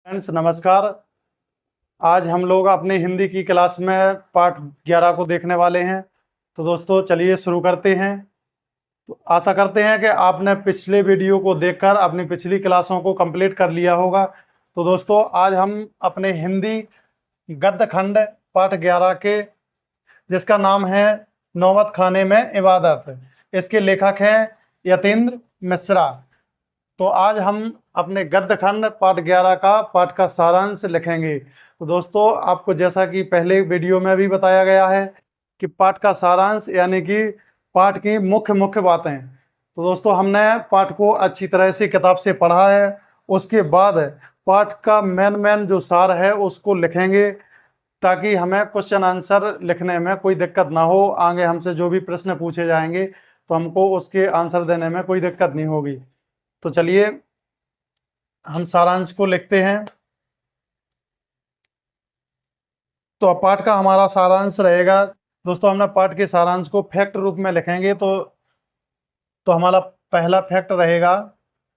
Friends नमस्कार। आज हम लोग अपनी हिंदी की क्लास में पाठ 11 को देखने वाले हैं। तो दोस्तों चलिए शुरू करते हैं। तो आशा करते हैं कि आपने पिछले वीडियो को देखकर अपनी पिछली क्लासों को कंप्लीट कर लिया होगा। तो दोस्तों आज हम अपने हिंदी गद्य खंड पाठ 11 के जिसका नाम है नौबत खाने में इबादत, इसके लेखक हैं यतीन्द्र मिश्रा। तो आज हम अपने गद्य खंड पाठ 11 का पाठ का सारांश लिखेंगे। तो दोस्तों आपको जैसा कि पहले वीडियो में भी बताया गया है कि पाठ का सारांश यानी कि पाठ की मुख्य मुख्य बातें। तो दोस्तों हमने पाठ को अच्छी तरह से किताब से पढ़ा है, उसके बाद पाठ का मेन जो सार है उसको लिखेंगे ताकि हमें क्वेश्चन आंसर लिखने में कोई दिक्कत ना हो। आगे हमसे जो भी प्रश्न पूछे जाएंगे तो हमको उसके आंसर देने में कोई दिक्कत नहीं होगी। तो चलिए हम सारांश को लिखते हैं। तो पाठ का हमारा सारांश रहेगा। दोस्तों हमने पाठ के सारांश को फैक्ट रूप में लिखेंगे। तो हमारा पहला फैक्ट रहेगा,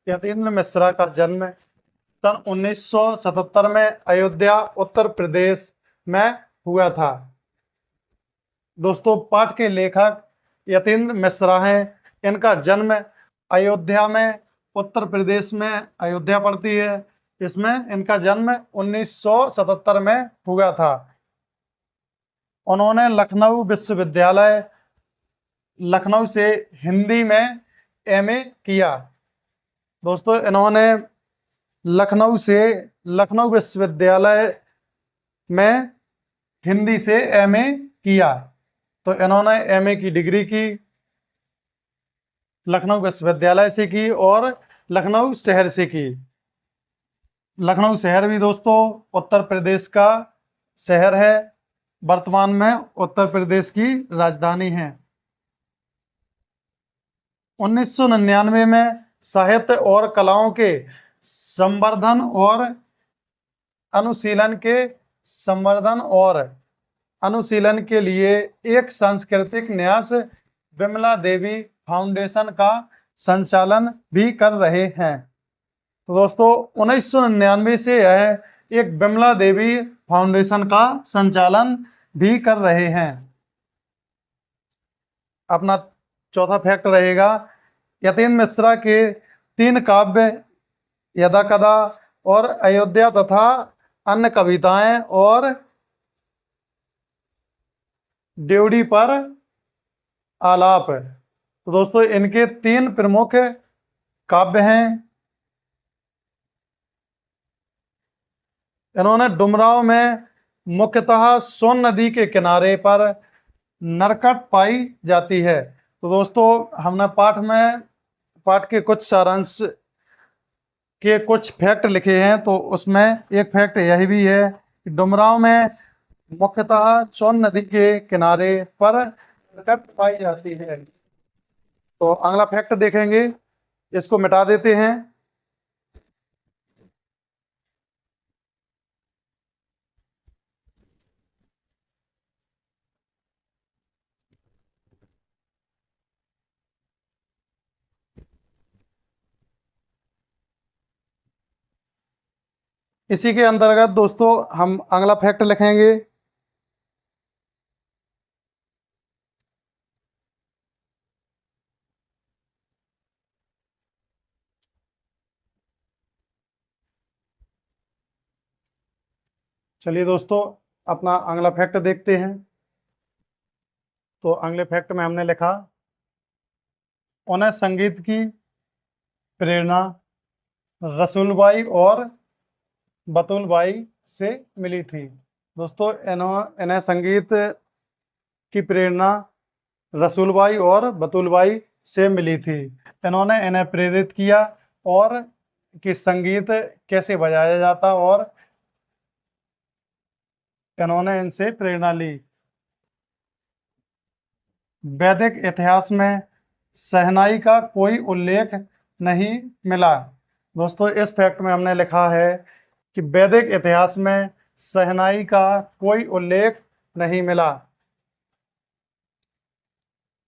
यतीन्द्र मिश्रा का जन्म सन 1977 में अयोध्या उत्तर प्रदेश में हुआ था। दोस्तों पाठ के लेखक यतीन्द्र मिश्रा हैं। इनका जन्म अयोध्या में, उत्तर प्रदेश में अयोध्या पड़ती है, इसमें इनका जन्म 1977 में हुआ था। उन्होंने लखनऊ विश्वविद्यालय लखनऊ से हिंदी में एमए किया। दोस्तों इन्होंने लखनऊ विश्वविद्यालय में हिंदी से एमए किया। तो इन्होंने एमए की डिग्री की लखनऊ विश्वविद्यालय से की और लखनऊ शहर से की। लखनऊ शहर भी दोस्तों उत्तर प्रदेश का शहर है, वर्तमान में उत्तर प्रदेश की राजधानी है। 1999 में साहित्य और कलाओं के संवर्धन और अनुशीलन के लिए एक सांस्कृतिक न्यास विमला देवी फाउंडेशन का संचालन भी कर रहे हैं। तो दोस्तों 1999 से यह एक विमला देवी फाउंडेशन का संचालन भी कर रहे हैं। अपना चौथा फैक्ट रहेगा, यतीन्द्र मिश्रा के 3 काव्य यदा कदा और अयोध्या तथा अन्य कविताएं और ड्योढ़ी पर आलाप। तो दोस्तों इनके 3 प्रमुख काव्य हैं। इन्होंने डुमराव में मुख्यतः सोन नदी के किनारे पर नरकट पाई जाती है। तो दोस्तों हमने पाठ के कुछ सारांश के कुछ फैक्ट लिखे हैं। तो उसमें एक फैक्ट यही भी है कि डुमराव में मुख्यतः सोन नदी के किनारे पर नरकट पाई जाती है। तो अगला फैक्ट देखेंगे, इसको मिटा देते हैं। इसी के अंतर्गत दोस्तों हम अगला फैक्ट लिखेंगे। चलिए दोस्तों अपना अगला फैक्ट देखते हैं। तो अगले फैक्ट में हमने लिखा, उन्हें संगीत की प्रेरणा रसूलबाई और बतुलबाई से मिली थी। दोस्तों इन्हें संगीत की प्रेरणा रसूलबाई और बतुलबाई से मिली थी। इन्होंने इन्हें प्रेरित किया और कि संगीत कैसे बजाया जाता, और इन्होंने इनसे प्रेरणा ली। वैदिक इतिहास में शहनाई का कोई उल्लेख नहीं मिला। दोस्तों इस फैक्ट में हमने लिखा है कि वैदिक इतिहास में शहनाई का कोई उल्लेख नहीं मिला।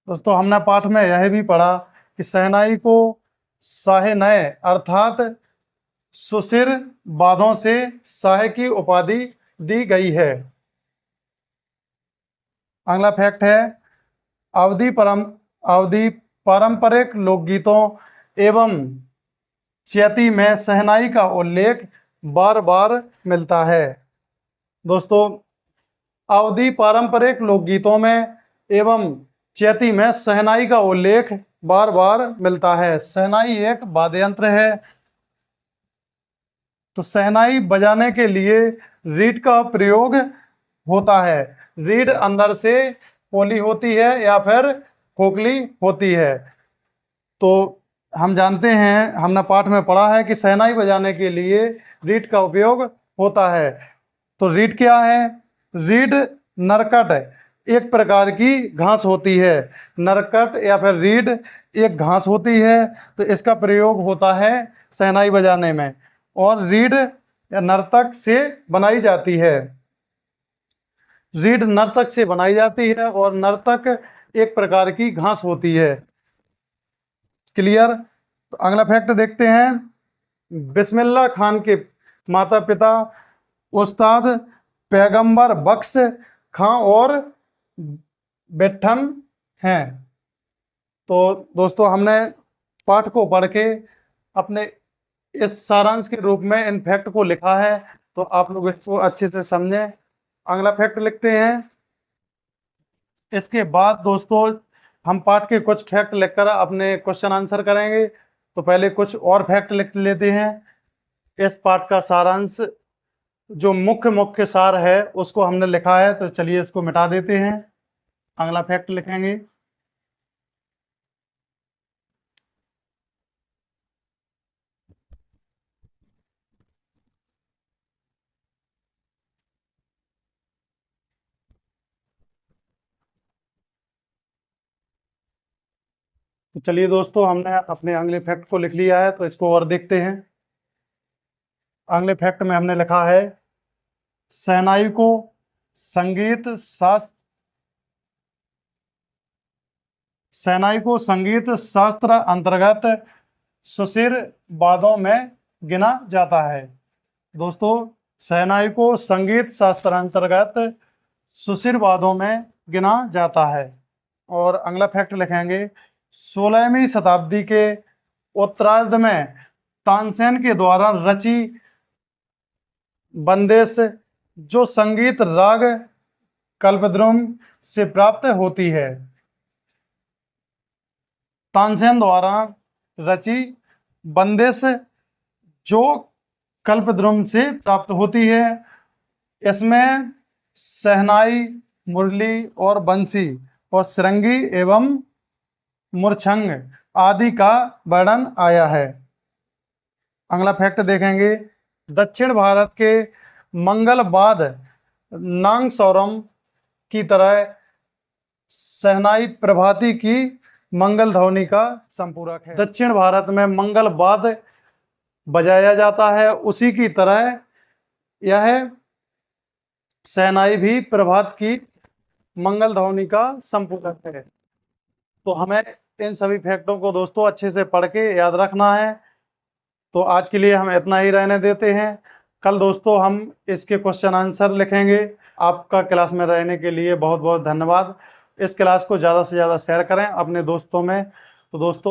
दोस्तों हमने पाठ में यह भी पढ़ा कि शहनाई को शाहनय अर्थात सुशिर बादों से शाह की उपाधि दी गई है। अगला फैक्ट है, अवधि पारंपरिक लोकगीतों एवं चैती में शहनाई का उल्लेख बार बार मिलता है। दोस्तों, अवधि पारंपरिक लोकगीतों में एवं चैती में शहनाई का उल्लेख बार बार मिलता है। शहनाई एक वाद्य यंत्र है। तो शहनाई बजाने के लिए रीड का प्रयोग होता है। रीड अंदर से पोली होती है या फिर खोखली होती है। तो हम जानते हैं, हमने पाठ में पढ़ा है कि शहनाई बजाने के लिए रीड का उपयोग होता है। तो रीड क्या है? रीड नरकट एक प्रकार की घास होती है। नरकट या फिर रीड एक घास होती है। तो इसका प्रयोग होता है शहनाई बजाने में। और रीड नर्तक से बनाई जाती है। रीड नर्तक से बनाई जाती है और नर्तक एक प्रकार की घास होती है। क्लियर? तो अगला फैक्ट देखते हैं। बिस्मिल्लाह खान के माता पिता उस्ताद पैगंबर बख्श खां और बेट्ठन हैं। तो दोस्तों, हमने पाठ को पढ़ के अपने इस सारांश के रूप में इन फैक्ट को लिखा है। तो आप लोग इसको अच्छे से समझें। अगला फैक्ट लिखते हैं। इसके बाद दोस्तों हम पाठ के कुछ फैक्ट लिखकर अपने क्वेश्चन आंसर करेंगे। तो पहले कुछ और फैक्ट लिख लेते हैं। इस पाठ का सारांश जो मुख्य सार है उसको हमने लिखा है। तो चलिए इसको मिटा देते हैं। अगला फैक्ट लिखेंगे। तो चलिए दोस्तों, हमने अपने अगले फैक्ट को लिख लिया है। तो इसको और देखते हैं। अगले फैक्ट में हमने लिखा है, शहनाई को संगीत शास्त्र अंतर्गत सुशिर वादों में गिना जाता है। दोस्तों, शहनाई को संगीत शास्त्र अंतर्गत सुशिर वादों में गिना जाता है। और अगला फैक्ट लिखेंगे, 16वीं शताब्दी के उत्तरार्ध में तानसेन के द्वारा रची बंदिश जो संगीत राग कल्पद्रुम से प्राप्त होती है। तानसेन द्वारा रची बंदिश जो कल्पद्रुम से प्राप्त होती है। इसमें शहनाई, मुरली और बंसी और श्रृंगी एवं मूर्छंग आदि का वर्णन आया है। अगला फैक्ट देखेंगे, दक्षिण भारत के मंगलवाद नागस्वरम की तरह शहनाई प्रभाती की मंगल ध्वनि का संपूरक है। दक्षिण भारत में मंगलवाद बजाया जाता है, उसी की तरह यह शहनाई भी प्रभात की मंगल ध्वनि का संपूरक है। तो हमें इन सभी फैक्टों को दोस्तों अच्छे से पढ़ के याद रखना है। तो आज के लिए हम इतना ही रहने देते हैं। कल दोस्तों हम इसके क्वेश्चन आंसर लिखेंगे। आपका क्लास में रहने के लिए बहुत बहुत धन्यवाद। इस क्लास को ज़्यादा से ज़्यादा शेयर करें अपने दोस्तों में। तो दोस्तों